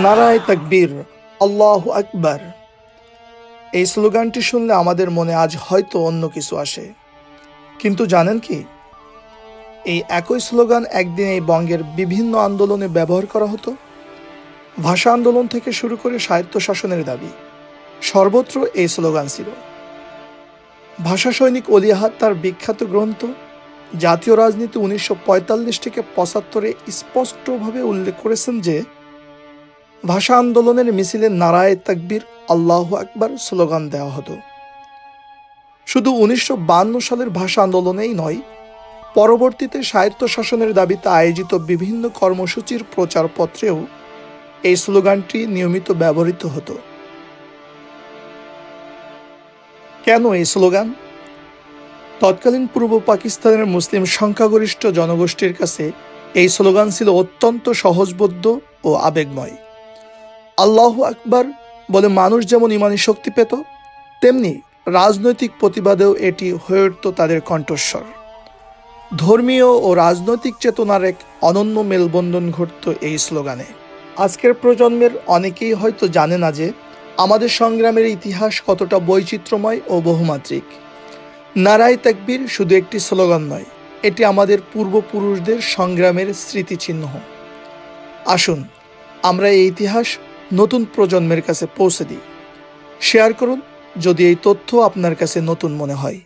নারায়ে তাকবীর, আল্লাহু আকবার। এই স্লোগানটি শুনলে আমাদের মনে আজ হয়তো অন্য কিছু আসে, কিন্তু জানেন কি, এই একই স্লোগান একদিন এই বঙ্গের বিভিন্ন আন্দোলনে ব্যবহার করা হতো। ভাষা আন্দোলন থেকে শুরু করে স্বায়ত্তশাসনের দাবি, সর্বত্র এই স্লোগান ছিল। ভাষা সৈনিক অলি আহাদ তার বিখ্যাত গ্রন্থ জাতীয় রাজনীতি 1945 থেকে 75-এ স্পষ্টভাবে উল্লেখ করেছেন যে ভাষা আন্দোলনের মিছিলে নারায়ে তাকবীর, আল্লাহু আকবার স্লোগান দেওয়া হতো। শুধু 1952 সালের ভাষা আন্দোলনেই নয়, পরবর্তীতে স্বায়ত্তশাসনের দাবিতে আয়োজিত বিভিন্ন কর্মসূচির প্রচারপত্রেও এই স্লোগানটি নিয়মিত ব্যবহৃত হতো। কেন এই স্লোগান? তৎকালীন পূর্ব পাকিস্তানের মুসলিম সংখ্যাগরিষ্ঠ জনগোষ্ঠীর কাছে এই স্লোগান ছিল অত্যন্ত সহজবোধ্য ও আবেগময়। আল্লাহু আকবার বলে মানুষ যেমন ইমানি শক্তি পেত, তেমনি রাজনৈতিক প্রতিবাদেও এটি হয়ে উঠত তাদের কণ্ঠস্বর। ধর্মীয় ও রাজনৈতিক চেতনার এক অনন্য মেলবন্ধন ঘটত এই স্লোগানে। আজকের প্রজন্মের অনেকেই হয়তো জানে না যে আমাদের সংগ্রামের ইতিহাস কতটা বৈচিত্র্যময় ও বহুমাত্রিক। নারায়ে তাকবীর শুধু একটি স্লোগান নয়, এটি আমাদের পূর্বপুরুষদের সংগ্রামের স্মৃতিচিহ্ন। আসুন আমরা এই ইতিহাস নতুন প্রজন্মের কাছে পৌঁছে দিই। শেয়ার করুন যদি এই তথ্য আপনার কাছে নতুন মনে হয়।